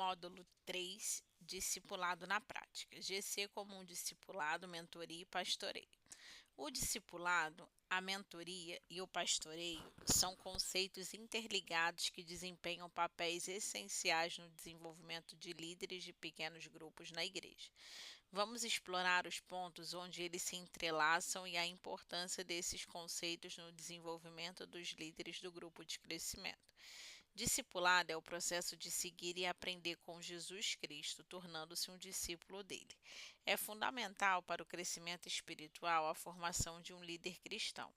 módulo 3, Discipulado na Prática. GC como um discipulado, mentoria e pastoreio. O discipulado, a mentoria e o pastoreio são conceitos interligados que desempenham papéis essenciais no desenvolvimento de líderes de pequenos grupos na igreja. Vamos explorar os pontos onde eles se entrelaçam e a importância desses conceitos no desenvolvimento dos líderes do grupo de crescimento. Discipulado é o processo de seguir e aprender com Jesus Cristo, tornando-se um discípulo dele. É fundamental para o crescimento espiritual a formação de um líder cristão.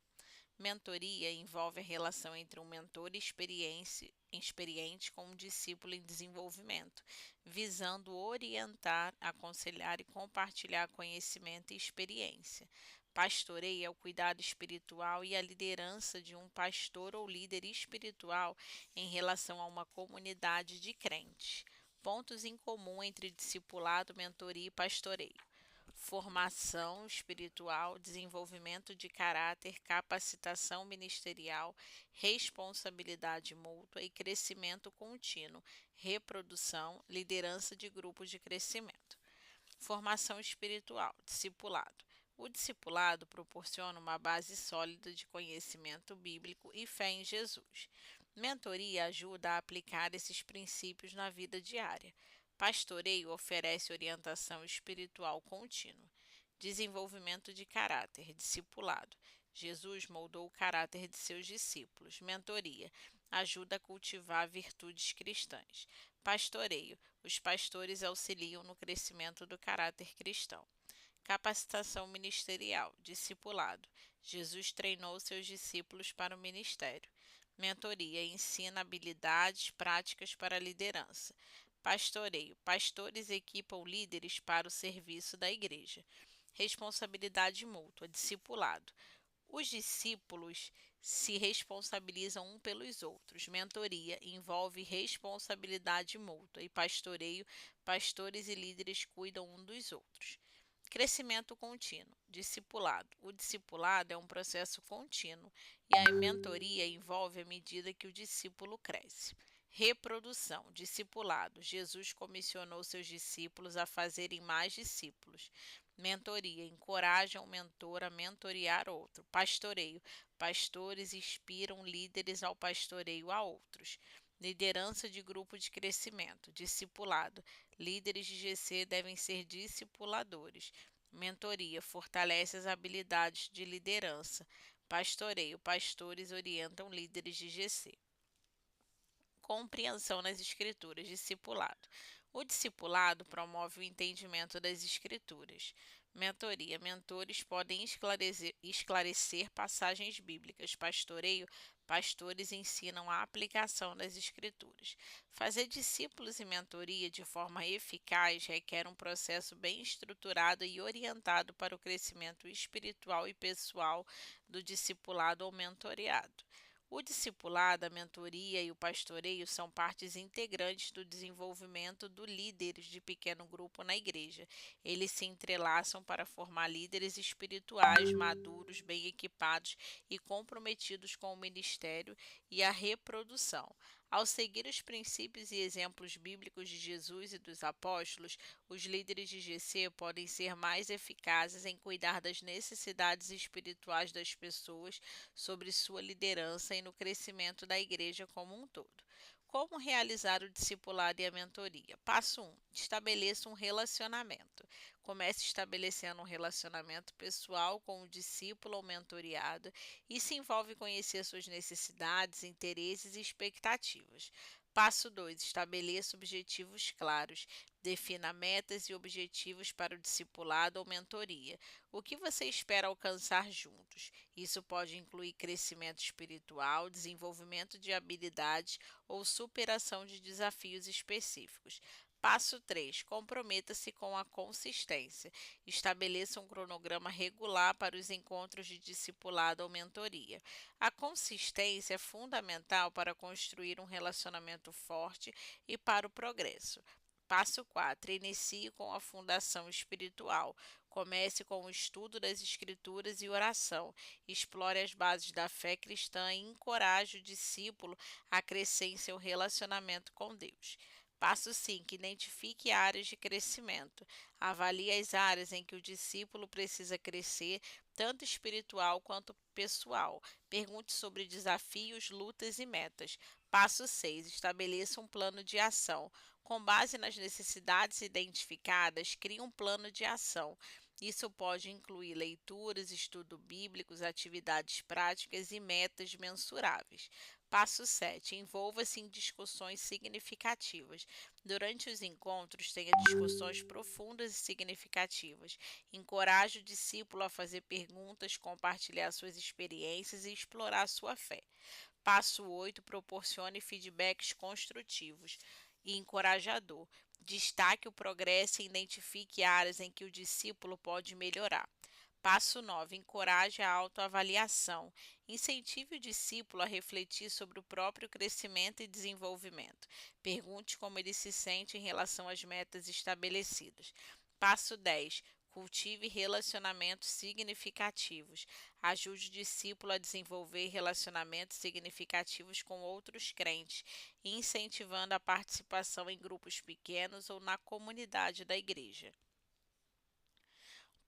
Mentoria envolve a relação entre um mentor experiente com um discípulo em desenvolvimento, visando orientar, aconselhar e compartilhar conhecimento e experiência. Pastoreio é o cuidado espiritual e a liderança de um pastor ou líder espiritual em relação a uma comunidade de crentes. Pontos em comum entre discipulado, mentoria e pastoreio: formação espiritual, desenvolvimento de caráter, capacitação ministerial, responsabilidade mútua e crescimento contínuo, reprodução, liderança de grupos de crescimento. Formação espiritual, discipulado. O discipulado proporciona uma base sólida de conhecimento bíblico e fé em Jesus. Mentoria ajuda a aplicar esses princípios na vida diária. Pastoreio oferece orientação espiritual contínua. Desenvolvimento de caráter, discipulado. Jesus moldou o caráter de seus discípulos. Mentoria ajuda a cultivar virtudes cristãs. Pastoreio. Os pastores auxiliam no crescimento do caráter cristão. Capacitação ministerial, discipulado. Jesus treinou seus discípulos para o ministério. Mentoria ensina habilidades práticas para a liderança. Pastoreio. Pastores equipam líderes para o serviço da igreja. Responsabilidade mútua, discipulado. Os discípulos se responsabilizam um pelos outros. Mentoria envolve responsabilidade mútua e pastoreio, pastores e líderes cuidam um dos outros. Crescimento contínuo, discipulado. O discipulado é um processo contínuo e a mentoria envolve a medida que o discípulo cresce. Reprodução, discipulado. Jesus comissionou seus discípulos a fazerem mais discípulos. Mentoria, encoraja um mentor a mentorear outro. Pastoreio, pastores inspiram líderes ao pastoreio a outros. Liderança de grupo de crescimento, discipulado. Líderes de GC devem ser discipuladores. Mentoria fortalece as habilidades de liderança. Pastoreio, pastores orientam líderes de GC. Compreensão nas escrituras, discipulado. O discipulado promove o entendimento das escrituras. Mentoria, mentores podem esclarecer passagens bíblicas. Pastoreio, pastores ensinam a aplicação das escrituras. Fazer discípulos e mentoria de forma eficaz requer um processo bem estruturado e orientado para o crescimento espiritual e pessoal do discipulado ou mentoreado. O discipulado, a mentoria e o pastoreio são partes integrantes do desenvolvimento do líderes de pequeno grupo na igreja. Eles se entrelaçam para formar líderes espirituais maduros, bem equipados e comprometidos com o ministério e a reprodução. Ao seguir os princípios e exemplos bíblicos de Jesus e dos apóstolos, os líderes de GC podem ser mais eficazes em cuidar das necessidades espirituais das pessoas, sobre sua liderança e no crescimento da igreja como um todo. Como realizar o discipulado e a mentoria? Passo 1. Estabeleça um relacionamento. Comece estabelecendo um relacionamento pessoal com o discípulo ou mentoriado. Isso envolve conhecer suas necessidades, interesses e expectativas. Passo 2. Estabeleça objetivos claros. Defina metas e objetivos para o discipulado ou mentoria. O que você espera alcançar juntos? Isso pode incluir crescimento espiritual, desenvolvimento de habilidades ou superação de desafios específicos. Passo 3. Comprometa-se com a consistência. Estabeleça um cronograma regular para os encontros de discipulado ou mentoria. A consistência é fundamental para construir um relacionamento forte e para o progresso. Passo 4. Inicie com a fundação espiritual. Comece com o estudo das Escrituras e oração. Explore as bases da fé cristã e encoraje o discípulo a crescer em seu relacionamento com Deus. Passo 5. Identifique áreas de crescimento. Avalie as áreas em que o discípulo precisa crescer, tanto espiritual quanto pessoal. Pergunte sobre desafios, lutas e metas. Passo 6. Estabeleça um plano de ação. Com base nas necessidades identificadas, crie um plano de ação. Isso pode incluir leituras, estudos bíblicos, atividades práticas e metas mensuráveis. Passo 7. Envolva-se em discussões significativas. Durante os encontros, tenha discussões profundas e significativas. Encoraje o discípulo a fazer perguntas, compartilhar suas experiências e explorar sua fé. Passo 8. Proporcione feedbacks construtivos e encorajador. Destaque o progresso e identifique áreas em que o discípulo pode melhorar. Passo 9. Encoraje a autoavaliação. Incentive o discípulo a refletir sobre o próprio crescimento e desenvolvimento. Pergunte como ele se sente em relação às metas estabelecidas. Passo 10. Cultive relacionamentos significativos. Ajude o discípulo a desenvolver relacionamentos significativos com outros crentes, incentivando a participação em grupos pequenos ou na comunidade da igreja.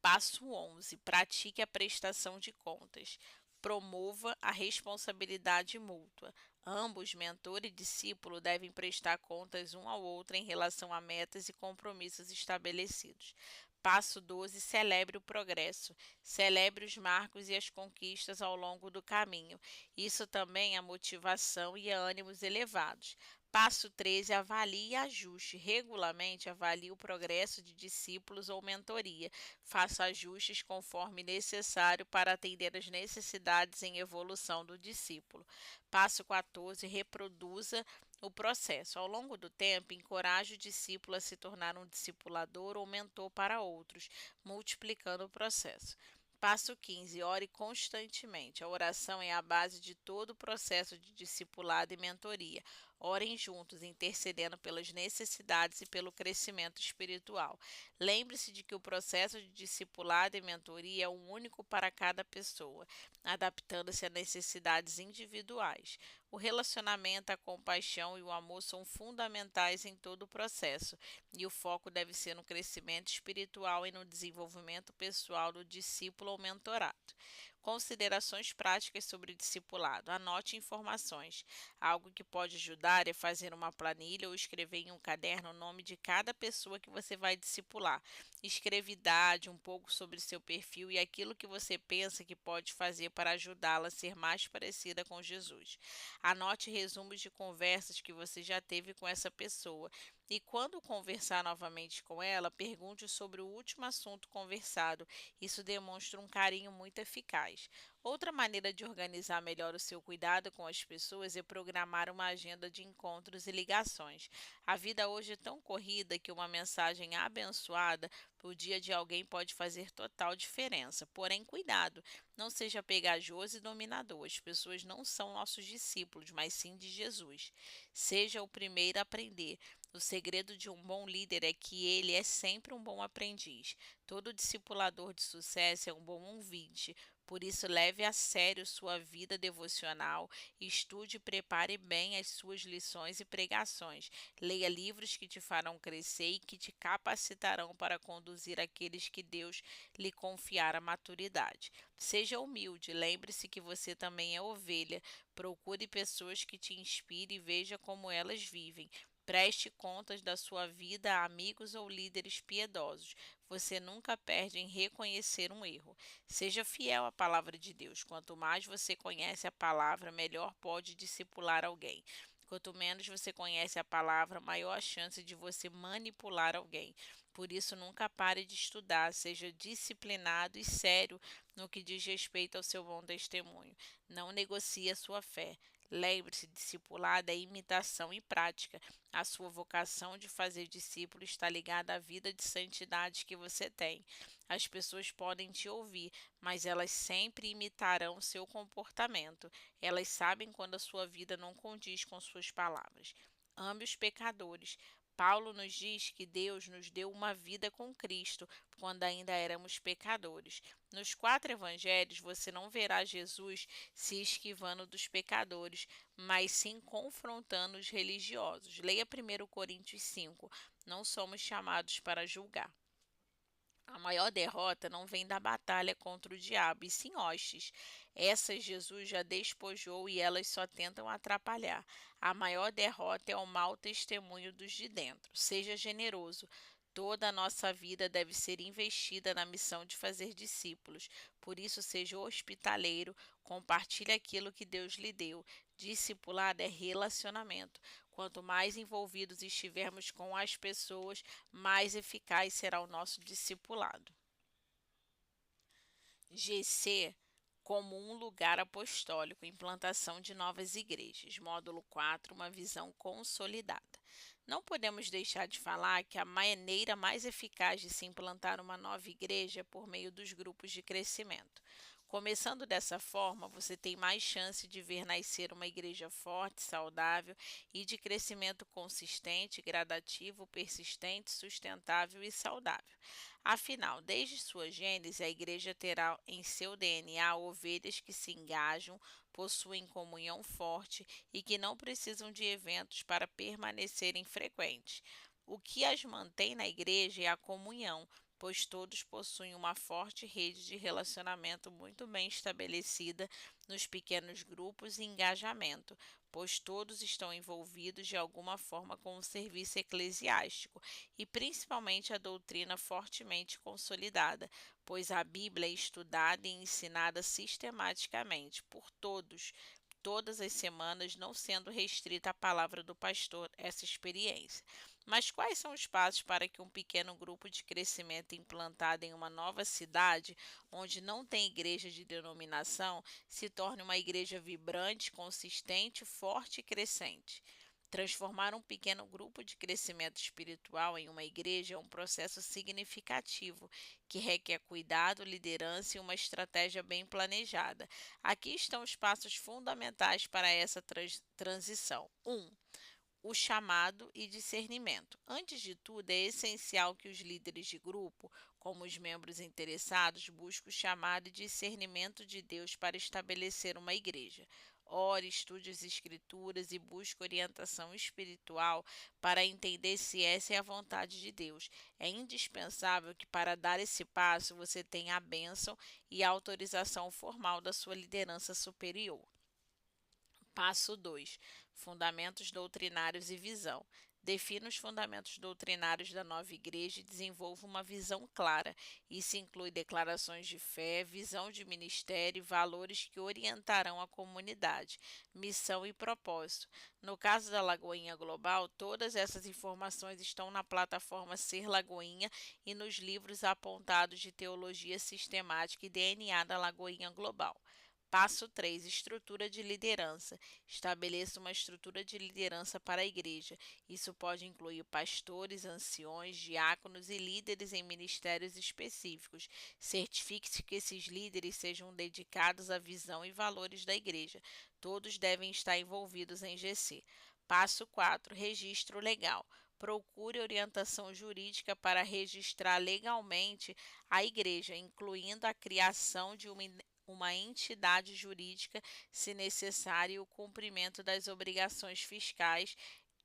Passo 11. Pratique a prestação de contas. Promova a responsabilidade mútua. Ambos, mentor e discípulo, devem prestar contas um ao outro em relação a metas e compromissos estabelecidos. Passo 12. Celebre o progresso. Celebre os marcos e as conquistas ao longo do caminho. Isso também é motivação e ânimos elevados. Passo 13. Avalie e ajuste. Regularmente avalie o progresso de discípulos ou mentoria. Faça ajustes conforme necessário para atender às necessidades em evolução do discípulo. Passo 14. Reproduza o processo. Ao longo do tempo, encoraje o discípulo a se tornar um discipulador ou mentor para outros, multiplicando o processo. Passo 15. Ore constantemente. A oração é a base de todo o processo de discipulado e mentoria. Orem juntos, intercedendo pelas necessidades e pelo crescimento espiritual. Lembre-se de que o processo de discipulado e mentoria é único para cada pessoa, adaptando-se a necessidades individuais. O relacionamento, a compaixão e o amor são fundamentais em todo o processo, e o foco deve ser no crescimento espiritual e no desenvolvimento pessoal do discípulo ou mentorado. Considerações práticas sobre discipulado. Anote informações. Algo que pode ajudar é fazer uma planilha ou escrever em um caderno o nome de cada pessoa que você vai discipular. Escreva idade, um pouco sobre seu perfil e aquilo que você pensa que pode fazer para ajudá-la a ser mais parecida com Jesus. Anote resumos de conversas que você já teve com essa pessoa. E quando conversar novamente com ela, pergunte sobre o último assunto conversado. Isso demonstra um carinho muito eficaz. Outra maneira de organizar melhor o seu cuidado com as pessoas é programar uma agenda de encontros e ligações. A vida hoje é tão corrida que uma mensagem abençoada o dia de alguém pode fazer total diferença. Porém, cuidado, não seja pegajoso e dominador. As pessoas não são nossos discípulos, mas sim de Jesus. Seja o primeiro a aprender. O segredo de um bom líder é que ele é sempre um bom aprendiz. Todo discipulador de sucesso é um bom ouvinte. Por isso, leve a sério sua vida devocional, estude e prepare bem as suas lições e pregações. Leia livros que te farão crescer e que te capacitarão para conduzir aqueles que Deus lhe confiar a maturidade. Seja humilde, lembre-se que você também é ovelha. Procure pessoas que te inspirem e veja como elas vivem. Preste contas da sua vida a amigos ou líderes piedosos. Você nunca perde em reconhecer um erro. Seja fiel à palavra de Deus. Quanto mais você conhece a palavra, melhor pode discipular alguém. Quanto menos você conhece a palavra, maior a chance de você manipular alguém. Por isso, nunca pare de estudar, seja disciplinado e sério no que diz respeito ao seu bom testemunho. Não negocie a sua fé. Lembre-se, discipulado é imitação e prática. A sua vocação de fazer discípulo está ligada à vida de santidade que você tem. As pessoas podem te ouvir, mas elas sempre imitarão seu comportamento. Elas sabem quando a sua vida não condiz com suas palavras. Ame os pecadores. Paulo nos diz que Deus nos deu uma vida com Cristo quando ainda éramos pecadores. Nos 4 evangelhos você não verá Jesus se esquivando dos pecadores, mas sim confrontando os religiosos. Leia 1 Coríntios 5. Não somos chamados para julgar. A maior derrota não vem da batalha contra o diabo, e sim hostes. Essas Jesus já despojou e elas só tentam atrapalhar. A maior derrota é o mau testemunho dos de dentro. Seja generoso. Toda a nossa vida deve ser investida na missão de fazer discípulos. Por isso, seja hospitaleiro, compartilhe aquilo que Deus lhe deu. Discipulado é relacionamento. Quanto mais envolvidos estivermos com as pessoas, mais eficaz será o nosso discipulado. GC como um lugar apostólico, implantação de novas igrejas. Módulo 4, uma visão consolidada. Não podemos deixar de falar que a maneira mais eficaz de se implantar uma nova igreja é por meio dos grupos de crescimento. Começando dessa forma, você tem mais chance de ver nascer uma igreja forte, saudável e de crescimento consistente, gradativo, persistente, sustentável e saudável. Afinal, desde sua gênese, a igreja terá em seu DNA ovelhas que se engajam, possuem comunhão forte e que não precisam de eventos para permanecerem frequentes. O que as mantém na igreja é a comunhão, pois todos possuem uma forte rede de relacionamento muito bem estabelecida nos pequenos grupos e engajamento, pois todos estão envolvidos de alguma forma com o serviço eclesiástico e principalmente a doutrina fortemente consolidada, pois a Bíblia é estudada e ensinada sistematicamente por todos, todas as semanas, não sendo restrita à palavra do pastor essa experiência. Mas quais são os passos para que um pequeno grupo de crescimento implantado em uma nova cidade, onde não tem igreja de denominação, se torne uma igreja vibrante, consistente, forte e crescente? Transformar um pequeno grupo de crescimento espiritual em uma igreja é um processo significativo que requer cuidado, liderança e uma estratégia bem planejada. Aqui estão os passos fundamentais para essa transição. 1. O chamado e discernimento. Antes de tudo, é essencial que os líderes de grupo, como os membros interessados, busquem o chamado e discernimento de Deus para estabelecer uma igreja. Ore, estude as Escrituras e busque orientação espiritual para entender se essa é a vontade de Deus. É indispensável que, para dar esse passo, você tenha a bênção e a autorização formal da sua liderança superior. Passo 2. Fundamentos doutrinários e visão. Defina os fundamentos doutrinários da nova igreja e desenvolva uma visão clara. Isso inclui declarações de fé, visão de ministério e valores que orientarão a comunidade, missão e propósito. No caso da Lagoinha Global, todas essas informações estão na plataforma Ser Lagoinha e nos livros apontados de Teologia Sistemática e DNA da Lagoinha Global. Passo 3. Estrutura de liderança. Estabeleça uma estrutura de liderança para a igreja. Isso pode incluir pastores, anciões, diáconos e líderes em ministérios específicos. Certifique-se que esses líderes sejam dedicados à visão e valores da igreja. Todos devem estar envolvidos em GC. Passo 4. Registro legal. Procure orientação jurídica para registrar legalmente a igreja, incluindo a criação de uma entidade jurídica, se necessário, e o cumprimento das obrigações fiscais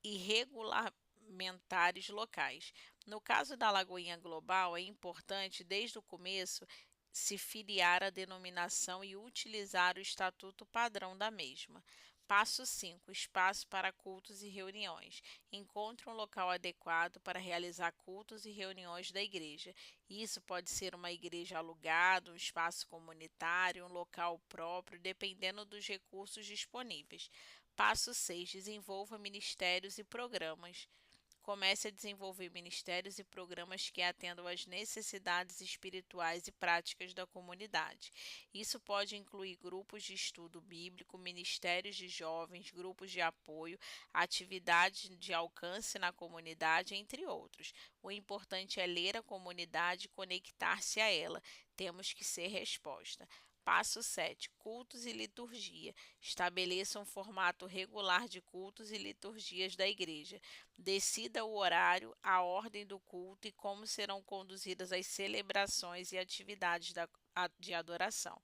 e regulamentares locais. No caso da Lagoinha Global, é importante, desde o começo, se filiar à denominação e utilizar o estatuto padrão da mesma. Passo 5. Espaço para cultos e reuniões. Encontre um local adequado para realizar cultos e reuniões da igreja. Isso pode ser uma igreja alugada, um espaço comunitário, um local próprio, dependendo dos recursos disponíveis. Passo 6. Desenvolva ministérios e programas. Comece a desenvolver ministérios e programas que atendam às necessidades espirituais e práticas da comunidade. Isso pode incluir grupos de estudo bíblico, ministérios de jovens, grupos de apoio, atividades de alcance na comunidade, entre outros. O importante é ler a comunidade e conectar-se a ela. Temos que ser resposta. Passo 7. Cultos e liturgia. Estabeleça um formato regular de cultos e liturgias da igreja. Decida o horário, a ordem do culto e como serão conduzidas as celebrações e atividades de adoração.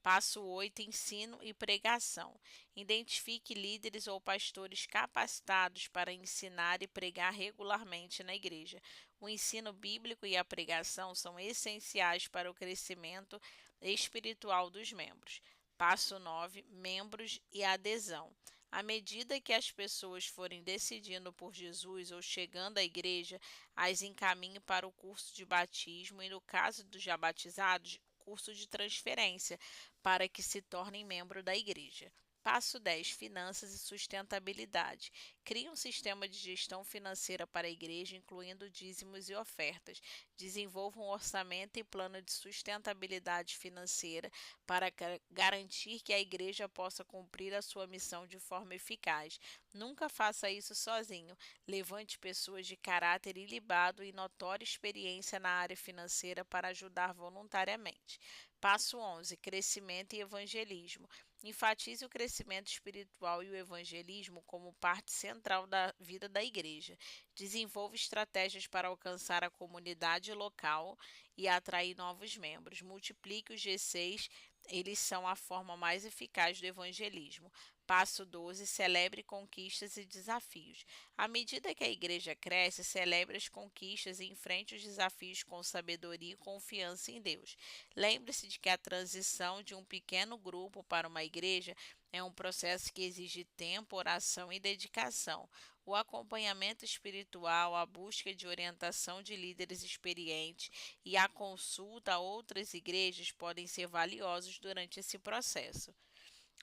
Passo 8. Ensino e pregação. Identifique líderes ou pastores capacitados para ensinar e pregar regularmente na igreja. O ensino bíblico e a pregação são essenciais para o crescimento espiritual dos membros. Passo 9. Membros e adesão. À medida que as pessoas forem decidindo por Jesus ou chegando à igreja, as encaminhe para o curso de batismo e, no caso dos já batizados, curso de transferência, para que se tornem membro da igreja. Passo 10. Finanças e sustentabilidade. Crie um sistema de gestão financeira para a igreja, incluindo dízimos e ofertas. Desenvolva um orçamento e plano de sustentabilidade financeira para garantir que a igreja possa cumprir a sua missão de forma eficaz. Nunca faça isso sozinho. Levante pessoas de caráter ilibado e notória experiência na área financeira para ajudar voluntariamente. Passo 11. Crescimento e evangelismo. Enfatize o crescimento espiritual e o evangelismo como parte central da vida da igreja. Desenvolva estratégias para alcançar a comunidade local e atrair novos membros. Multiplique os G6, eles são a forma mais eficaz do evangelismo. Passo 12. Celebre conquistas e desafios. À medida que a igreja cresce, celebre as conquistas e enfrente os desafios com sabedoria e confiança em Deus. Lembre-se de que a transição de um pequeno grupo para uma igreja é um processo que exige tempo, oração e dedicação. O acompanhamento espiritual, a busca de orientação de líderes experientes e a consulta a outras igrejas podem ser valiosos durante esse processo.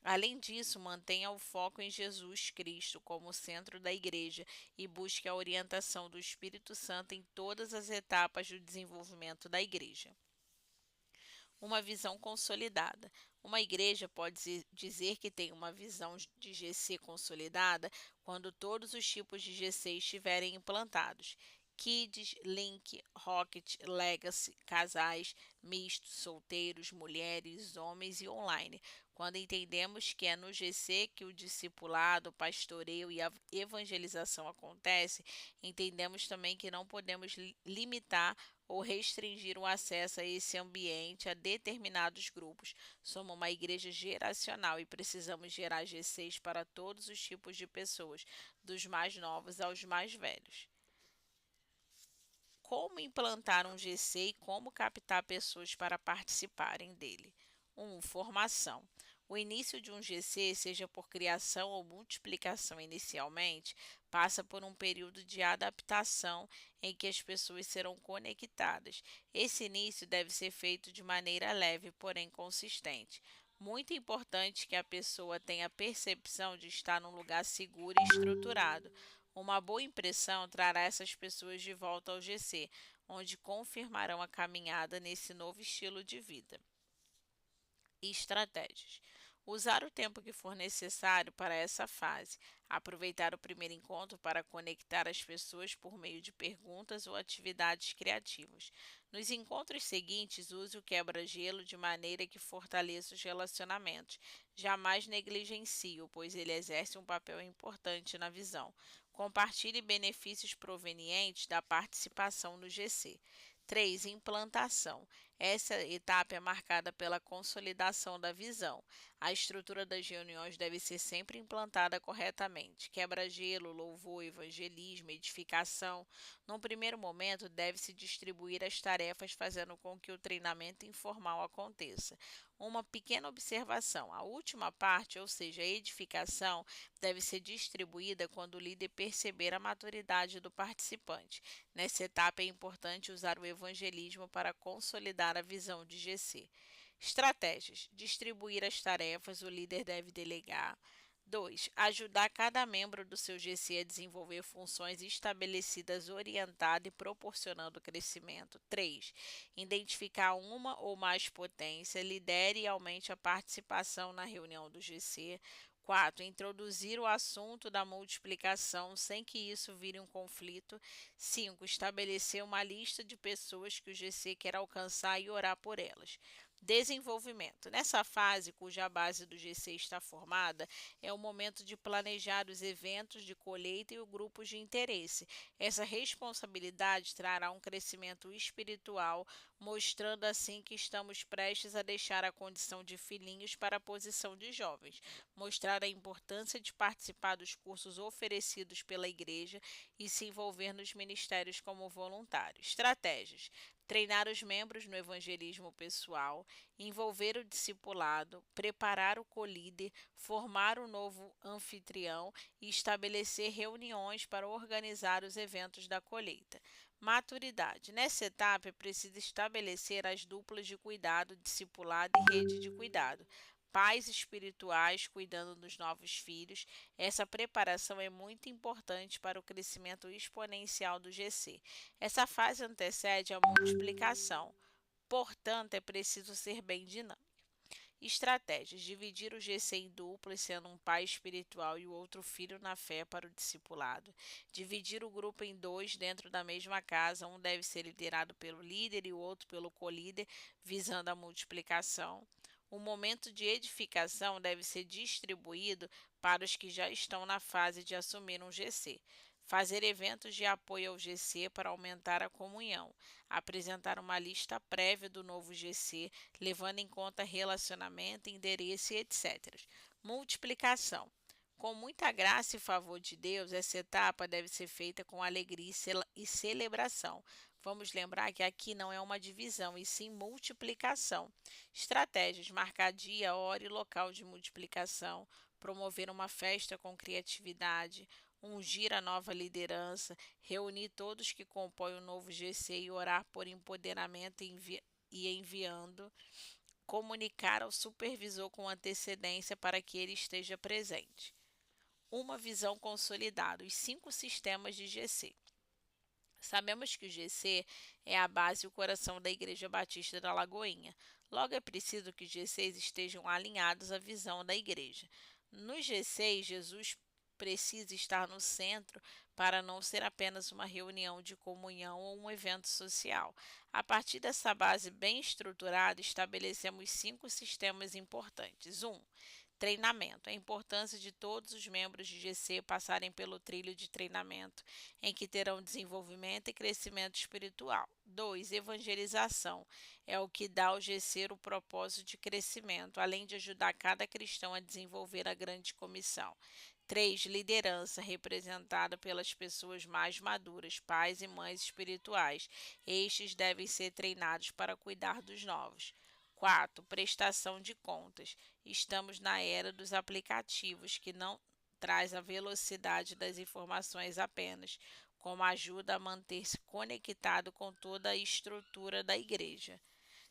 Além disso, mantenha o foco em Jesus Cristo como centro da igreja e busque a orientação do Espírito Santo em todas as etapas do desenvolvimento da igreja. Uma visão consolidada. Uma igreja pode dizer que tem uma visão de GC consolidada quando todos os tipos de GC estiverem implantados. Kids, Link, Rocket, Legacy, casais, mistos, solteiros, mulheres, homens e online. Quando entendemos que é no GC que o discipulado, o pastoreio e a evangelização acontece, entendemos também que não podemos limitar ou restringir o acesso a esse ambiente a determinados grupos. Somos uma igreja geracional e precisamos gerar G6 para todos os tipos de pessoas, dos mais novos aos mais velhos. Como implantar um GC e como captar pessoas para participarem dele? 1. Formação. O início de um GC, seja por criação ou multiplicação inicialmente, passa por um período de adaptação em que as pessoas serão conectadas. Esse início deve ser feito de maneira leve, porém consistente. Muito importante que a pessoa tenha a percepção de estar num lugar seguro e estruturado. Uma boa impressão trará essas pessoas de volta ao GC, onde confirmarão a caminhada nesse novo estilo de vida. Estratégias. Usar o tempo que for necessário para essa fase. Aproveitar o primeiro encontro para conectar as pessoas por meio de perguntas ou atividades criativas. Nos encontros seguintes, use o quebra-gelo de maneira que fortaleça os relacionamentos. Jamais negligencie-o, pois ele exerce um papel importante na visão. Compartilhe benefícios provenientes da participação no GC. 3. Implantação. Essa etapa é marcada pela consolidação da visão. A estrutura das reuniões deve ser sempre implantada corretamente. Quebra-gelo, louvor, evangelismo, edificação. Num primeiro momento, deve-se distribuir as tarefas, fazendo com que o treinamento informal aconteça. Uma pequena observação: a última parte, ou seja, a edificação, deve ser distribuída quando o líder perceber a maturidade do participante. Nessa etapa é importante usar o evangelismo para consolidar a visão de GC. Estratégias: distribuir as tarefas, o líder deve delegar. 2. Ajudar cada membro do seu GC a desenvolver funções estabelecidas, orientada e proporcionando crescimento. 3. Identificar uma ou mais potências, lidere e aumente a participação na reunião do GC. 4. Introduzir o assunto da multiplicação sem que isso vire um conflito. 5. Estabelecer uma lista de pessoas que o GC quer alcançar e orar por elas. Desenvolvimento. Nessa fase, cuja base do GC está formada, é o momento de planejar os eventos de colheita e os grupos de interesse. Essa responsabilidade trará um crescimento espiritual, mostrando assim que estamos prestes a deixar a condição de filhinhos para a posição de jovens. Mostrar a importância de participar dos cursos oferecidos pela igreja e se envolver nos ministérios como voluntário. Estratégias: treinar os membros no evangelismo pessoal, envolver o discipulado, preparar o colíder, formar o novo anfitrião e estabelecer reuniões para organizar os eventos da colheita. Maturidade. Nessa etapa é preciso estabelecer as duplas de cuidado, discipulado e rede de cuidado. Pais espirituais cuidando dos novos filhos. Essa preparação é muito importante para o crescimento exponencial do GC. Essa fase antecede a multiplicação, portanto, é preciso ser bem dinâmico. Estratégias: dividir o GC em duplas, sendo um pai espiritual e o outro filho na fé para o discipulado. Dividir o grupo em dois dentro da mesma casa, um deve ser liderado pelo líder e o outro pelo colíder, visando a multiplicação. O momento de edificação deve ser distribuído para os que já estão na fase de assumir um GC. Fazer eventos de apoio ao GC para aumentar a comunhão. Apresentar uma lista prévia do novo GC, levando em conta relacionamento, endereço e etc. Multiplicação. Com muita graça e favor de Deus, essa etapa deve ser feita com alegria e celebração. Vamos lembrar que aqui não é uma divisão, e sim multiplicação. Estratégias: marcar dia, hora e local de multiplicação, promover uma festa com criatividade, ungir a nova liderança, reunir todos que compõem o novo GC e orar por empoderamento e enviando, comunicar ao supervisor com antecedência para que ele esteja presente. Uma visão consolidada, os 5 sistemas de GC. Sabemos que o GC é a base e o coração da Igreja Batista da Lagoinha. Logo, é preciso que os GCs estejam alinhados à visão da igreja. Nos GCs, Jesus precisa estar no centro para não ser apenas uma reunião de comunhão ou um evento social. A partir dessa base bem estruturada, estabelecemos 5 sistemas importantes. 1. Treinamento. A importância de todos os membros de GC passarem pelo trilho de treinamento, em que terão desenvolvimento e crescimento espiritual. 2. Evangelização. É o que dá ao GC o propósito de crescimento, além de ajudar cada cristão a desenvolver a grande comissão. 3. Liderança, representada pelas pessoas mais maduras, pais e mães espirituais. Estes devem ser treinados para cuidar dos novos. 4. Prestação de contas. Estamos na era dos aplicativos, que não traz a velocidade das informações apenas, como ajuda a manter-se conectado com toda a estrutura da igreja.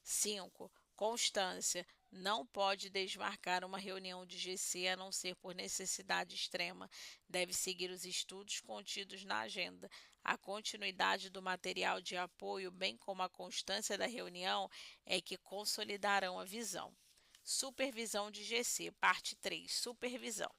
5. Constância. Não pode desmarcar uma reunião de GC a não ser por necessidade extrema. Deve seguir os estudos contidos na agenda. A continuidade do material de apoio, bem como a constância da reunião, é que consolidarão a visão. Supervisão de GC, parte 3. Supervisão.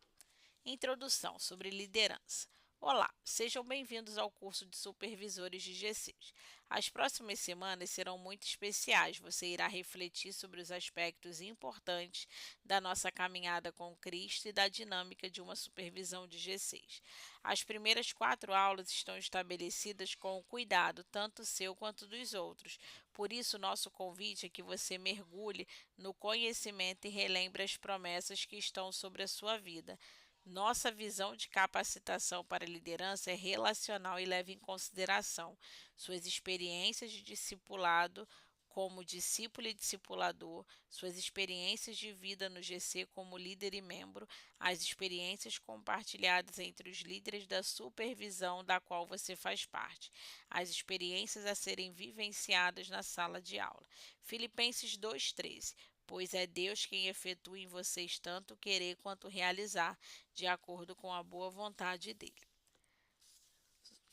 Introdução sobre liderança. Olá, sejam bem-vindos ao curso de supervisores de GCs. As próximas semanas serão muito especiais. Você irá refletir sobre os aspectos importantes da nossa caminhada com Cristo e da dinâmica de uma supervisão de GCs. As primeiras 4 aulas estão estabelecidas com o cuidado, tanto seu quanto dos outros. Por isso, nosso convite é que você mergulhe no conhecimento e relembre as promessas que estão sobre a sua vida. Nossa visão de capacitação para liderança é relacional e leva em consideração suas experiências de discipulado como discípulo e discipulador, suas experiências de vida no GC como líder e membro, as experiências compartilhadas entre os líderes da supervisão da qual você faz parte, as experiências a serem vivenciadas na sala de aula. Filipenses 2,13. Pois é Deus quem efetua em vocês tanto querer quanto realizar, de acordo com a boa vontade dele.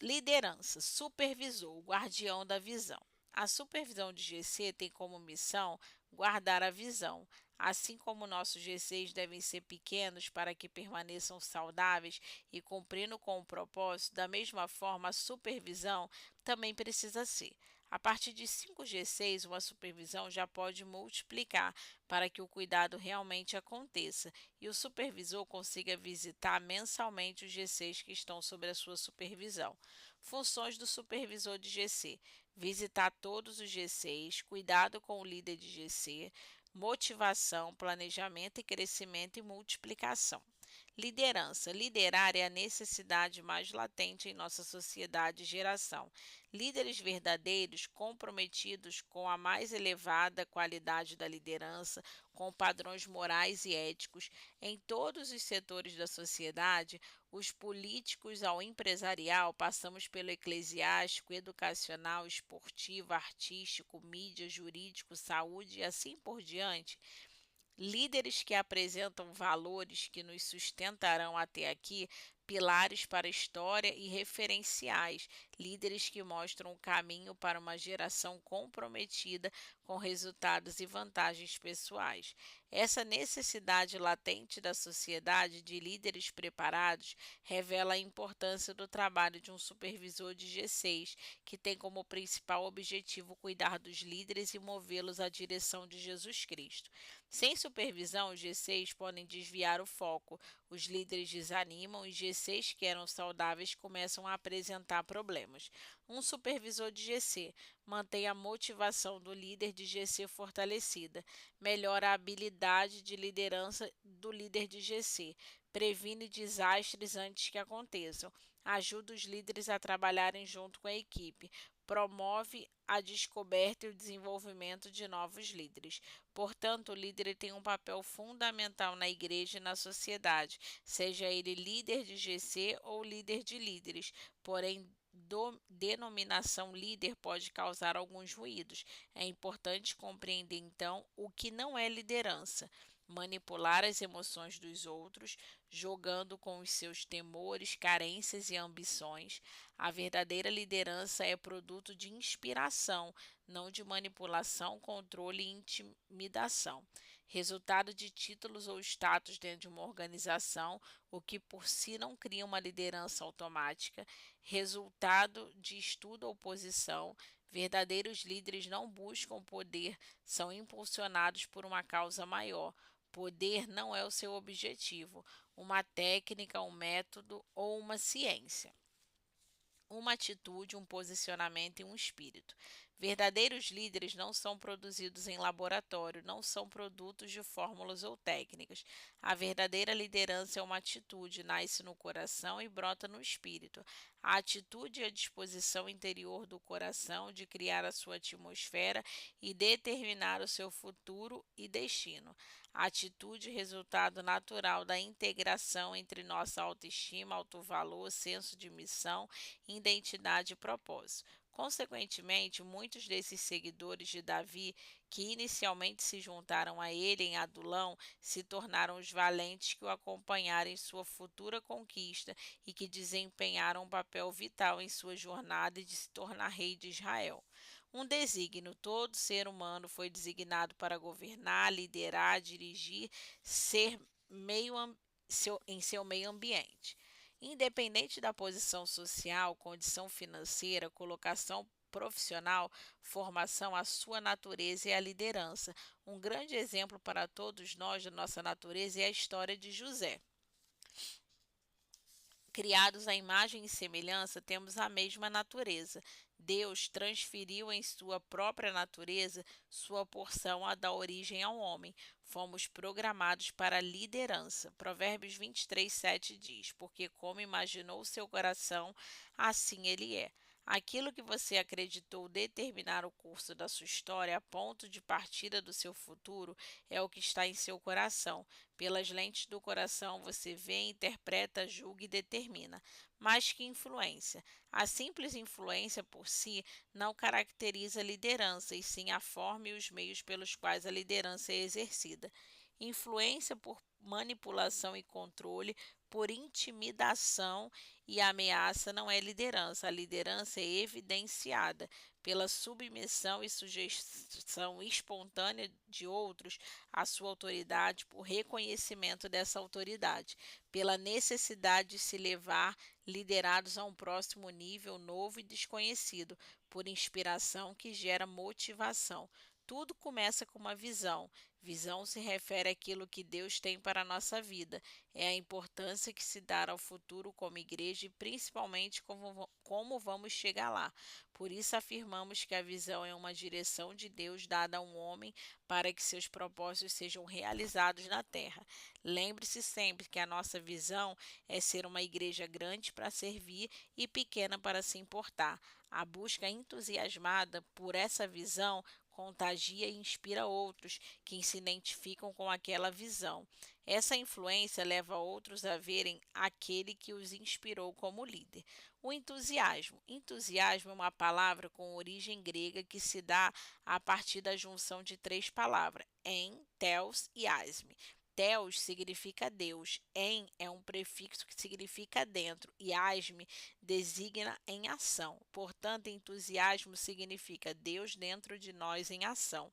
Liderança, supervisor, guardião da visão. A supervisão de GC tem como missão guardar a visão. Assim como nossos GCs devem ser pequenos para que permaneçam saudáveis e cumprindo com o propósito, da mesma forma a supervisão também precisa ser. A partir de 5G6, uma supervisão já pode multiplicar para que o cuidado realmente aconteça e o supervisor consiga visitar mensalmente os G6 que estão sob a sua supervisão. Funções do supervisor de GC: visitar todos os G6, cuidado com o líder de GC, motivação, planejamento e crescimento e multiplicação. Liderança. Liderar é a necessidade mais latente em nossa sociedade e geração. Líderes verdadeiros, comprometidos com a mais elevada qualidade da liderança, com padrões morais e éticos em todos os setores da sociedade, os políticos ao empresarial, passamos pelo eclesiástico, educacional, esportivo, artístico, mídia, jurídico, saúde e assim por diante. Líderes que apresentam valores que nos sustentarão até aqui, pilares para a história e referenciais, líderes que mostram o caminho para uma geração comprometida com resultados e vantagens pessoais. Essa necessidade latente da sociedade de líderes preparados revela a importância do trabalho de um supervisor de G6, que tem como principal objetivo cuidar dos líderes e movê-los à direção de Jesus Cristo. Sem supervisão, os G6 podem desviar o foco, os líderes desanimam e G6 que eram saudáveis começam a apresentar problemas. Um supervisor de GC mantém a motivação do líder de GC fortalecida, melhora a habilidade de liderança do líder de GC, previne desastres antes que aconteçam, ajuda os líderes a trabalharem junto com a equipe, promove a descoberta e o desenvolvimento de novos líderes. Portanto, o líder tem um papel fundamental na igreja e na sociedade, seja ele líder de GC ou líder de líderes. Porém, denominação líder pode causar alguns ruídos. É importante compreender então o que não é liderança. Manipular as emoções dos outros, jogando com os seus temores, carências e ambições. A verdadeira liderança é produto de inspiração, não de manipulação, controle e intimidação. Resultado de títulos ou status dentro de uma organização, o que por si não cria uma liderança automática. Resultado de estudo ou posição. Verdadeiros líderes não buscam poder, são impulsionados por uma causa maior. Poder não é o seu objetivo, uma técnica, um método ou uma ciência, uma atitude, um posicionamento e um espírito. Verdadeiros líderes não são produzidos em laboratório, não são produtos de fórmulas ou técnicas. A verdadeira liderança é uma atitude, nasce no coração e brota no espírito. A atitude é a disposição interior do coração de criar a sua atmosfera e determinar o seu futuro e destino. A atitude, resultado natural da integração entre nossa autoestima, autovalor, senso de missão, identidade e propósito. Consequentemente, muitos desses seguidores de Davi, que inicialmente se juntaram a ele em Adulão, se tornaram os valentes que o acompanharam em sua futura conquista e que desempenharam um papel vital em sua jornada de se tornar rei de Israel. Um desígnio: todo ser humano foi designado para governar, liderar, dirigir, ser em seu meio ambiente. Independente da posição social, condição financeira, colocação profissional, formação, a sua natureza é a liderança. Um grande exemplo para todos nós da nossa natureza é a história de José. Criados à imagem e semelhança, temos a mesma natureza. Deus transferiu em sua própria natureza sua porção a dar origem ao homem. Fomos programados para a liderança. Provérbios 23, 7 diz: porque como imaginou seu coração, assim ele é. Aquilo que você acreditou determinar o curso da sua história, a ponto de partida do seu futuro, é o que está em seu coração. Pelas lentes do coração você vê, interpreta, julga e determina. Mas que influência? A simples influência por si não caracteriza a liderança, e sim a forma e os meios pelos quais a liderança é exercida. Influência por manipulação e controle por intimidação e ameaça não é liderança. A liderança é evidenciada pela submissão e sujeição espontânea de outros à sua autoridade, por reconhecimento dessa autoridade, pela necessidade de se levar liderados a um próximo nível novo e desconhecido, por inspiração que gera motivação. Tudo começa com uma visão. Visão se refere àquilo que Deus tem para a nossa vida. É a importância que se dá ao futuro como igreja e principalmente como vamos chegar lá. Por isso afirmamos que a visão é uma direção de Deus dada a um homem para que seus propósitos sejam realizados na terra. Lembre-se sempre que a nossa visão é ser uma igreja grande para servir e pequena para se importar. A busca entusiasmada por essa visão contagia e inspira outros que se identificam com aquela visão. Essa influência leva outros a verem aquele que os inspirou como líder. O entusiasmo. Entusiasmo é uma palavra com origem grega que se dá a partir da junção de três palavras, en, theos e asme. Theos significa Deus, en é um prefixo que significa dentro e asme designa em ação. Portanto, entusiasmo significa Deus dentro de nós em ação.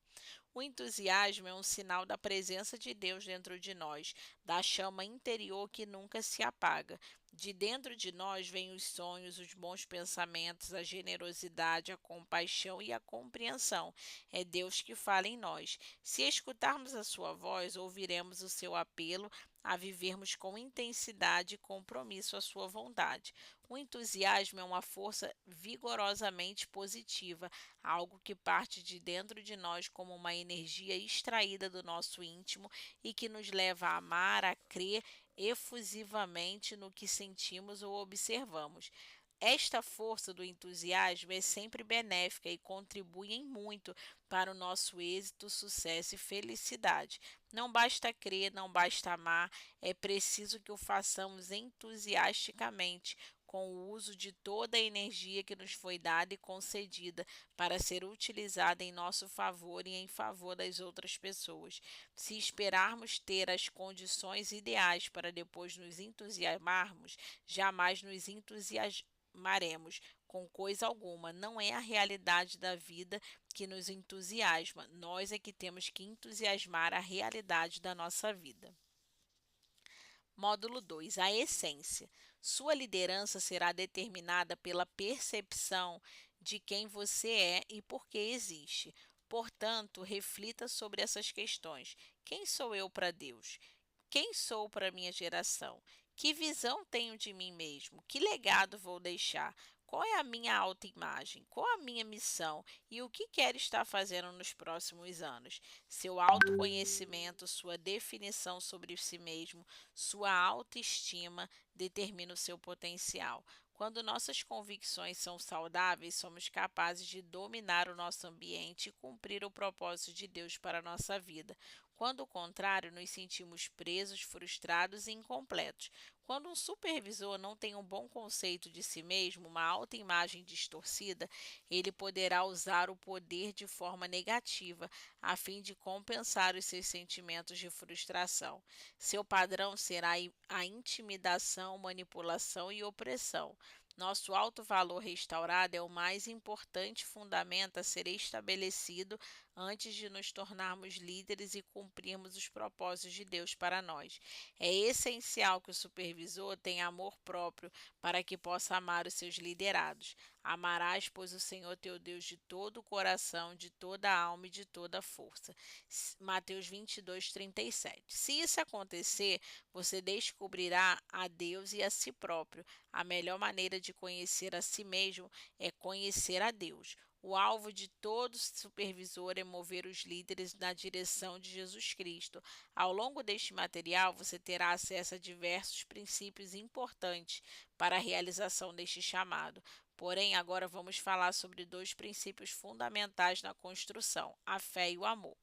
O entusiasmo é um sinal da presença de Deus dentro de nós, da chama interior que nunca se apaga. De dentro de nós vêm os sonhos, os bons pensamentos, a generosidade, a compaixão e a compreensão. É Deus que fala em nós. Se escutarmos a sua voz, ouviremos o seu apelo a vivermos com intensidade e compromisso a sua vontade. O entusiasmo é uma força vigorosamente positiva, algo que parte de dentro de nós como uma energia extraída do nosso íntimo e que nos leva a amar, a crer efusivamente no que sentimos ou observamos. Esta força do entusiasmo é sempre benéfica e contribui em muito para o nosso êxito, sucesso e felicidade. Não basta crer, não basta amar, é preciso que o façamos entusiasticamente, com o uso de toda a energia que nos foi dada e concedida para ser utilizada em nosso favor e em favor das outras pessoas. Se esperarmos ter as condições ideais para depois nos entusiasmarmos, jamais nos entusiasmaremos com coisa alguma. Não é a realidade da vida que nos entusiasma, nós é que temos que entusiasmar a realidade da nossa vida. Módulo 2. A essência. Sua liderança será determinada pela percepção de quem você é e por que existe. Portanto, reflita sobre essas questões. Quem sou eu para Deus? Quem sou para minha geração? Que visão tenho de mim mesmo? Que legado vou deixar? Qual é a minha autoimagem? Qual a minha missão? E o que quero estar fazendo nos próximos anos? Seu autoconhecimento, sua definição sobre si mesmo, sua autoestima determina o seu potencial. Quando nossas convicções são saudáveis, somos capazes de dominar o nosso ambiente e cumprir o propósito de Deus para a nossa vida. Quando o contrário, nos sentimos presos, frustrados e incompletos. Quando um supervisor não tem um bom conceito de si mesmo, uma autoimagem distorcida, ele poderá usar o poder de forma negativa, a fim de compensar os seus sentimentos de frustração. Seu padrão será a intimidação, manipulação e opressão. Nosso alto valor restaurado é o mais importante fundamento a ser estabelecido antes de nos tornarmos líderes e cumprirmos os propósitos de Deus para nós. É essencial que o supervisor tenha amor próprio para que possa amar os seus liderados. Amarás, pois, o Senhor teu Deus de todo o coração, de toda a alma e de toda a força. Mateus 22, 37. Se isso acontecer, você descobrirá a Deus e a si próprio. A melhor maneira de conhecer a si mesmo é conhecer a Deus. O alvo de todo supervisor é mover os líderes na direção de Jesus Cristo. Ao longo deste material, você terá acesso a diversos princípios importantes para a realização deste chamado. Porém, agora vamos falar sobre dois princípios fundamentais na construção: a fé e o amor.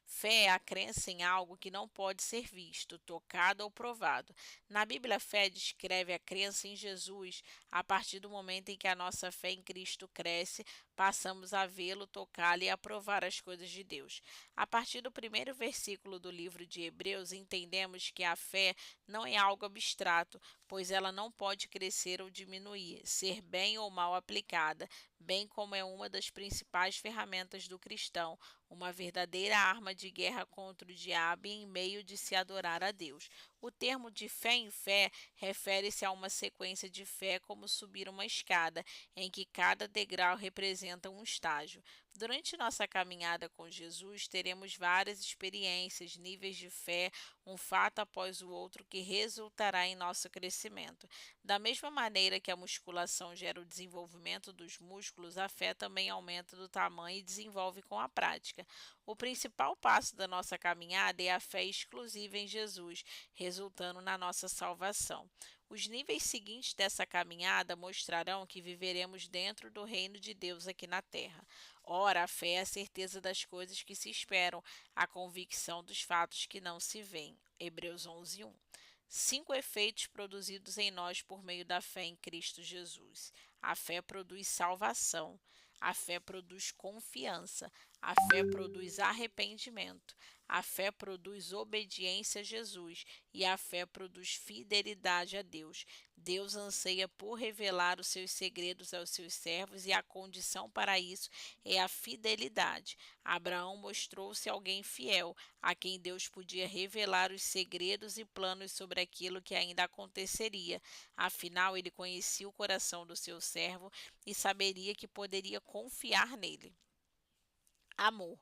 Fé é a crença em algo que não pode ser visto, tocado ou provado. Na Bíblia, a fé descreve a crença em Jesus. A partir do momento em que a nossa fé em Cristo cresce, passamos a vê-lo, tocá-lo e a provar as coisas de Deus. A partir do primeiro versículo do livro de Hebreus, entendemos que a fé não é algo abstrato, pois ela não pode crescer ou diminuir, ser bem ou mal aplicada, bem como é uma das principais ferramentas do cristão, uma verdadeira arma de guerra contra o diabo e em meio de se adorar a Deus. O termo de fé em fé refere-se a uma sequência de fé como subir uma escada, em que cada degrau representa um estágio. Durante nossa caminhada com Jesus, teremos várias experiências, níveis de fé, um fato após o outro que resultará em nosso crescimento. Da mesma maneira que a musculação gera o desenvolvimento dos músculos, a fé também aumenta do tamanho e desenvolve com a prática. O principal passo da nossa caminhada é a fé exclusiva em Jesus, resultando na nossa salvação. Os níveis seguintes dessa caminhada mostrarão que viveremos dentro do reino de Deus aqui na terra. Ora, a fé é a certeza das coisas que se esperam, a convicção dos fatos que não se veem. Hebreus 11:1. Cinco efeitos produzidos em nós por meio da fé em Cristo Jesus. A fé produz salvação. A fé produz confiança. A fé produz arrependimento. A fé produz obediência a Jesus e a fé produz fidelidade a Deus. Deus anseia por revelar os seus segredos aos seus servos e a condição para isso é a fidelidade. Abraão mostrou-se alguém fiel, a quem Deus podia revelar os segredos e planos sobre aquilo que ainda aconteceria. Afinal, ele conhecia o coração do seu servo e saberia que poderia confiar nele. Amor.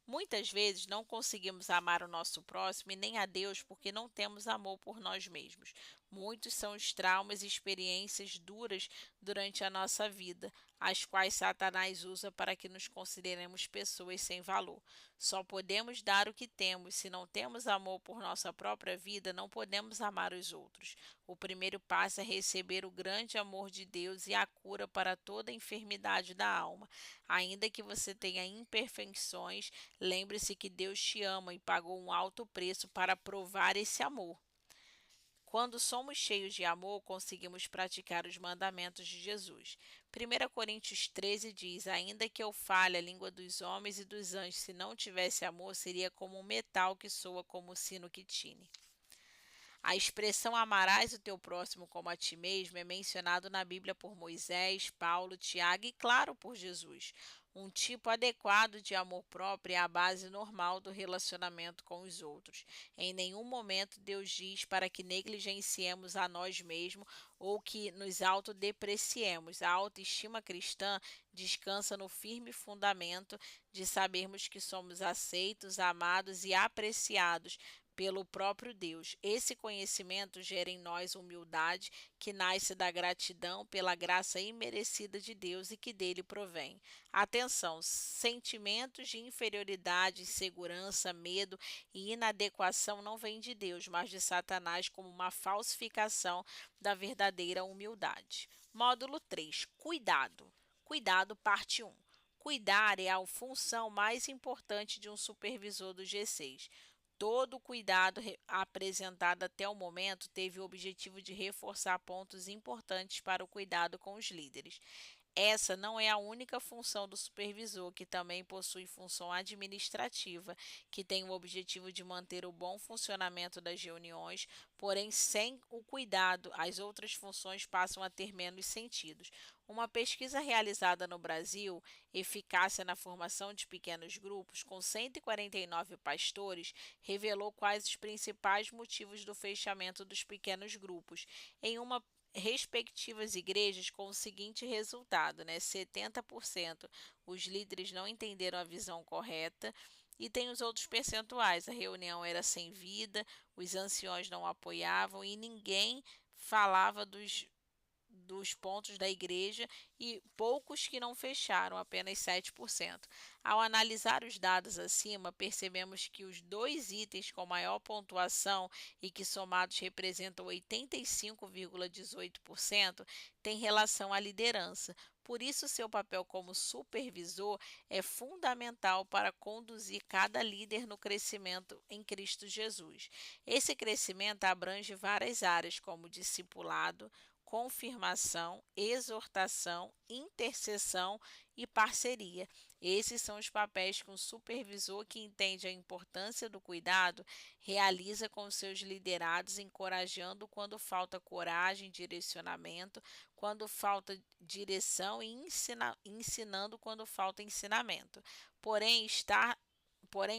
Muitas vezes não conseguimos amar o nosso próximo e nem a Deus porque não temos amor por nós mesmos. Muitos são os traumas e experiências duras durante a nossa vida, as quais Satanás usa para que nos consideremos pessoas sem valor. Só podemos dar o que temos. Se não temos amor por nossa própria vida, não podemos amar os outros. O primeiro passo é receber o grande amor de Deus e a cura para toda enfermidade da alma. Ainda que você tenha imperfeições, lembre-se que Deus te ama e pagou um alto preço para provar esse amor. Quando somos cheios de amor, conseguimos praticar os mandamentos de Jesus. 1 Coríntios 13 diz: Ainda que eu fale a língua dos homens e dos anjos, se não tivesse amor, seria como um metal que soa como o sino que tine. A expressão amarás o teu próximo como a ti mesmo é mencionado na Bíblia por Moisés, Paulo, Tiago e, claro, por Jesus. Um tipo adequado de amor próprio é a base normal do relacionamento com os outros. Em nenhum momento Deus diz para que negligenciemos a nós mesmos ou que nos autodepreciemos. A autoestima cristã descansa no firme fundamento de sabermos que somos aceitos, amados e apreciados pelo próprio Deus. Esse conhecimento gera em nós humildade, que nasce da gratidão pela graça imerecida de Deus e que dele provém. Atenção, sentimentos de inferioridade, insegurança, medo e inadequação não vêm de Deus, mas de Satanás como uma falsificação da verdadeira humildade. Módulo 3. Cuidado. Cuidado, parte 1. Cuidar é a função mais importante de um supervisor do G6. Todo o cuidado apresentado até o momento teve o objetivo de reforçar pontos importantes para o cuidado com os líderes. Essa não é a única função do supervisor, que também possui função administrativa, que tem o objetivo de manter o bom funcionamento das reuniões, porém, sem o cuidado, as outras funções passam a ter menos sentidos. Uma pesquisa realizada no Brasil, Eficácia na Formação de Pequenos Grupos, com 149 pastores, revelou quais os principais motivos do fechamento dos pequenos grupos. Em uma respectivas igrejas com o seguinte resultado, né? 70% os líderes não entenderam a visão correta e tem os outros percentuais. A reunião era sem vida, os anciões não apoiavam e ninguém falava dos pontos da igreja e poucos que não fecharam, apenas 7%. Ao analisar os dados acima, percebemos que os dois itens com maior pontuação e que somados representam 85,18% têm relação à liderança. Por isso, seu papel como supervisor é fundamental para conduzir cada líder no crescimento em Cristo Jesus. Esse crescimento abrange várias áreas, como discipulado, confirmação, exortação, intercessão e parceria. Esses são os papéis que um supervisor que entende a importância do cuidado realiza com seus liderados, encorajando quando falta coragem, direcionamento, quando falta direção e ensinando quando falta ensinamento. Porém,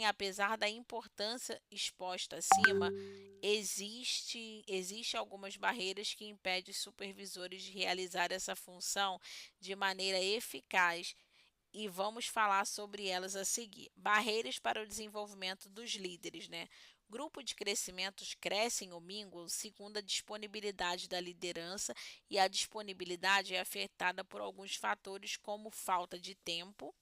apesar da importância exposta acima, existe algumas barreiras que impedem os supervisores de realizar essa função de maneira eficaz e vamos falar sobre elas a seguir. Barreiras para o desenvolvimento dos líderes, né? Grupo de crescimentos crescem ou minguam segundo a disponibilidade da liderança e a disponibilidade é afetada por alguns fatores como falta de tempo,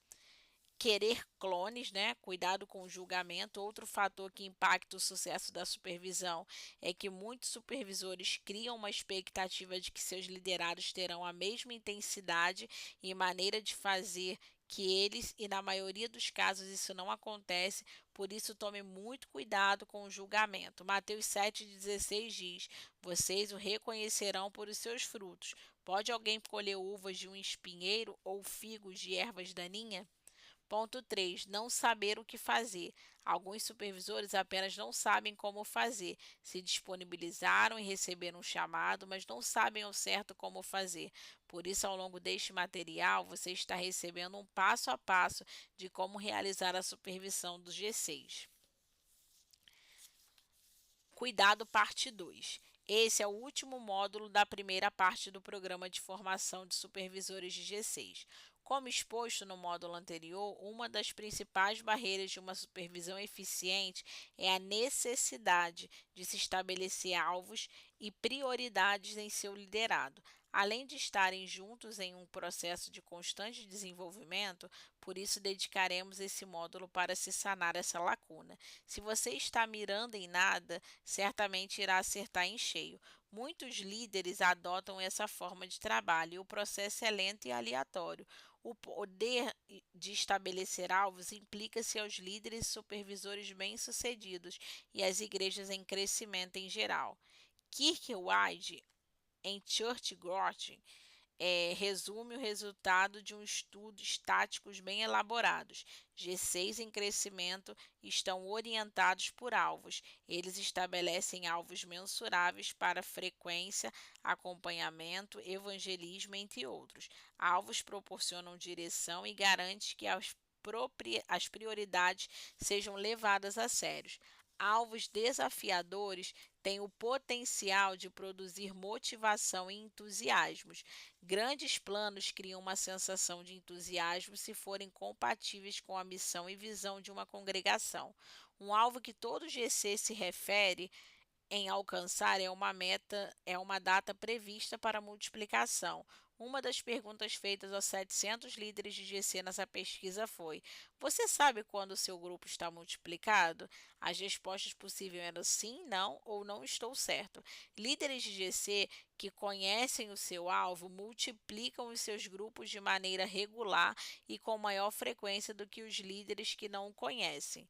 querer clones, né? Cuidado com o julgamento. Outro fator que impacta o sucesso da supervisão é que muitos supervisores criam uma expectativa de que seus liderados terão a mesma intensidade e maneira de fazer que eles, e na maioria dos casos isso não acontece, por isso tome muito cuidado com o julgamento. Mateus 7,16 diz: Vocês o reconhecerão por os seus frutos. Pode alguém colher uvas de um espinheiro ou figos de ervas daninhas? Ponto 3. Não saber o que fazer. Alguns supervisores apenas não sabem como fazer. Se disponibilizaram e receberam um chamado, mas não sabem ao certo como fazer. Por isso, ao longo deste material, você está recebendo um passo a passo de como realizar a supervisão do G6. Cuidado, parte 2. Esse é o último módulo da primeira parte do programa de formação de supervisores de G6. Como exposto no módulo anterior, uma das principais barreiras de uma supervisão eficiente é a necessidade de se estabelecer alvos e prioridades em seu liderado. Além de estarem juntos em um processo de constante desenvolvimento, por isso dedicaremos esse módulo para se sanar essa lacuna. Se você está mirando em nada, certamente irá acertar em cheio. Muitos líderes adotam essa forma de trabalho e o processo é lento e aleatório. O poder de estabelecer alvos implica-se aos líderes e supervisores bem-sucedidos e às igrejas em crescimento em geral. Kierkegaard, em Church Growth, resume o resultado de um estudo estáticos bem elaborados. G6 em crescimento estão orientados por alvos. Eles estabelecem alvos mensuráveis para frequência, acompanhamento, evangelismo, entre outros. Alvos proporcionam direção e garantem que as prioridades sejam levadas a sério. Alvos desafiadores têm o potencial de produzir motivação e entusiasmos. Grandes planos criam uma sensação de entusiasmo se forem compatíveis com a missão e visão de uma congregação. Um alvo que todo GC se refere em alcançar é uma data prevista para a multiplicação. Uma das perguntas feitas aos 700 líderes de GC nessa pesquisa foi: Você sabe quando o seu grupo está multiplicado? As respostas possíveis eram sim, não ou não estou certo. Líderes de GC que conhecem o seu alvo multiplicam os seus grupos de maneira regular e com maior frequência do que os líderes que não o conhecem.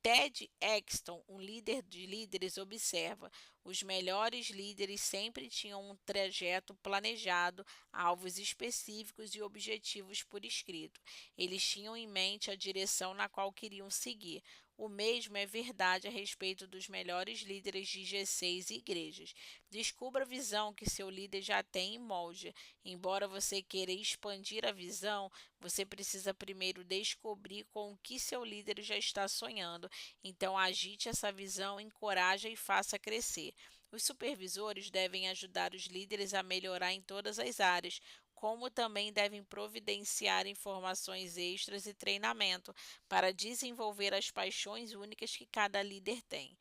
Ted Exton, um líder de líderes, observa: os melhores líderes sempre tinham um trajeto planejado, alvos específicos e objetivos por escrito. Eles tinham em mente a direção na qual queriam seguir. O mesmo é verdade a respeito dos melhores líderes de G6 e igrejas. Descubra a visão que seu líder já tem e molde. Embora você queira expandir a visão, você precisa primeiro descobrir com o que seu líder já está sonhando. Então, agite essa visão, encoraje e faça crescer. Os supervisores devem ajudar os líderes a melhorar em todas as áreas, como também devem providenciar informações extras e treinamento para desenvolver as paixões únicas que cada líder tem.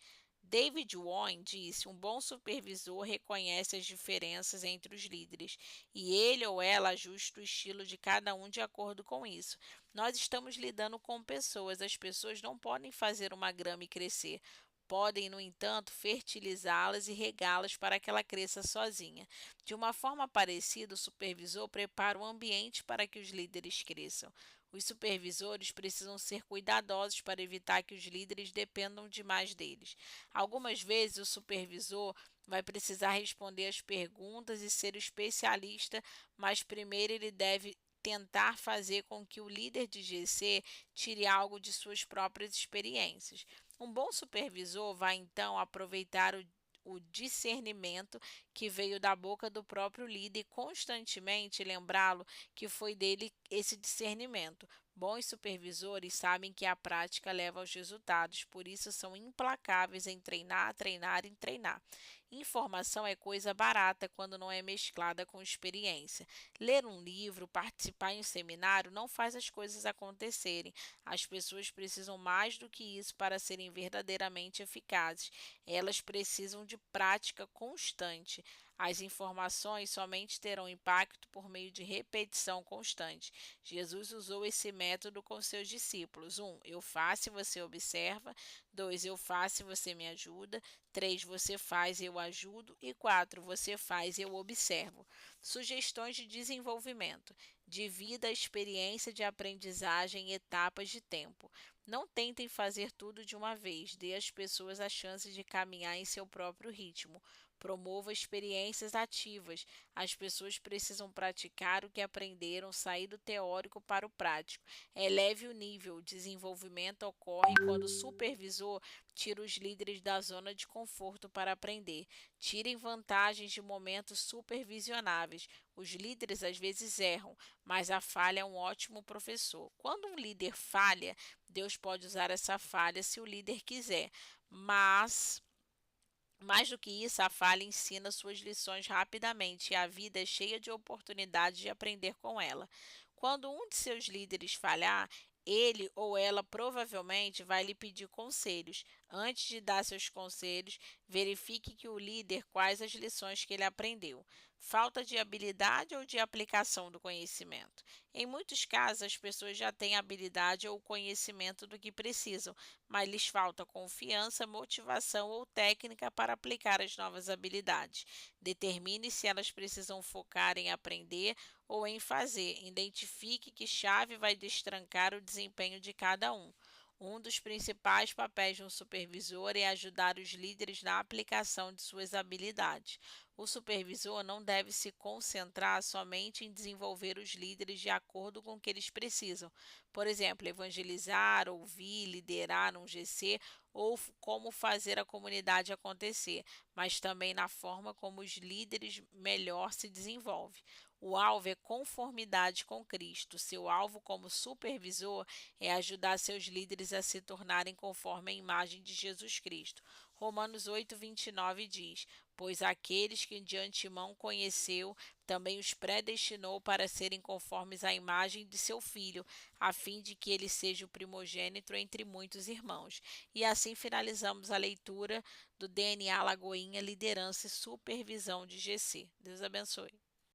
David Wong disse: um bom supervisor reconhece as diferenças entre os líderes e ele ou ela ajusta o estilo de cada um de acordo com isso. Nós estamos lidando com pessoas, as pessoas não podem fazer uma grama crescer. Podem, no entanto, fertilizá-las e regá-las para que ela cresça sozinha. De uma forma parecida, o supervisor prepara o ambiente para que os líderes cresçam. Os supervisores precisam ser cuidadosos para evitar que os líderes dependam demais deles. Algumas vezes, o supervisor vai precisar responder as perguntas e ser o especialista, mas primeiro ele deve tentar fazer com que o líder de GC tire algo de suas próprias experiências. Um bom supervisor vai então aproveitar o discernimento que veio da boca do próprio líder e constantemente lembrá-lo que foi dele esse discernimento. Bons supervisores sabem que a prática leva aos resultados, por isso são implacáveis em treinar, treinar e treinar. Informação é coisa barata quando não é mesclada com experiência. Ler um livro, participar em um seminário não faz as coisas acontecerem. As pessoas precisam mais do que isso para serem verdadeiramente eficazes. Elas precisam de prática constante. As informações somente terão impacto por meio de repetição constante. Jesus usou esse método com seus discípulos. 1. Eu faço e você observa. 2. Eu faço e você me ajuda. 3. Você faz e eu ajudo. E 4. Você faz e eu observo. Sugestões de desenvolvimento. Divida a experiência de aprendizagem em etapas de tempo. Não tentem fazer tudo de uma vez. Dê às pessoas a chance de caminhar em seu próprio ritmo. Promova experiências ativas. As pessoas precisam praticar o que aprenderam, sair do teórico para o prático. Eleve o nível. O desenvolvimento ocorre quando o supervisor tira os líderes da zona de conforto para aprender. Tirem vantagens de momentos supervisionáveis. Os líderes às vezes erram, mas a falha é um ótimo professor. Quando um líder falha, Deus pode usar essa falha se o líder quiser, mas mais do que isso, a falha ensina suas lições rapidamente e a vida é cheia de oportunidades de aprender com ela. Quando um de seus líderes falhar, ele ou ela provavelmente vai lhe pedir conselhos. Antes de dar seus conselhos, verifique que o líder quais as lições que ele aprendeu. Falta de habilidade ou de aplicação do conhecimento. Em muitos casos, as pessoas já têm habilidade ou conhecimento do que precisam, mas lhes falta confiança, motivação ou técnica para aplicar as novas habilidades. Determine se elas precisam focar em aprender ou em fazer. Identifique que chave vai destrancar o desempenho de cada um. Um dos principais papéis de um supervisor é ajudar os líderes na aplicação de suas habilidades. O supervisor não deve se concentrar somente em desenvolver os líderes de acordo com o que eles precisam. Por exemplo, evangelizar, ouvir, liderar um GC ou como fazer a comunidade acontecer, mas também na forma como os líderes melhor se desenvolvem. O alvo é conformidade com Cristo. Seu alvo como supervisor é ajudar seus líderes a se tornarem conforme a imagem de Jesus Cristo. Romanos 8:29 diz: Pois aqueles que de antemão conheceu, também os predestinou para serem conformes à imagem de seu Filho, a fim de que ele seja o primogênito entre muitos irmãos. E assim finalizamos a leitura do DNA Lagoinha, Liderança e Supervisão de GC. Deus abençoe.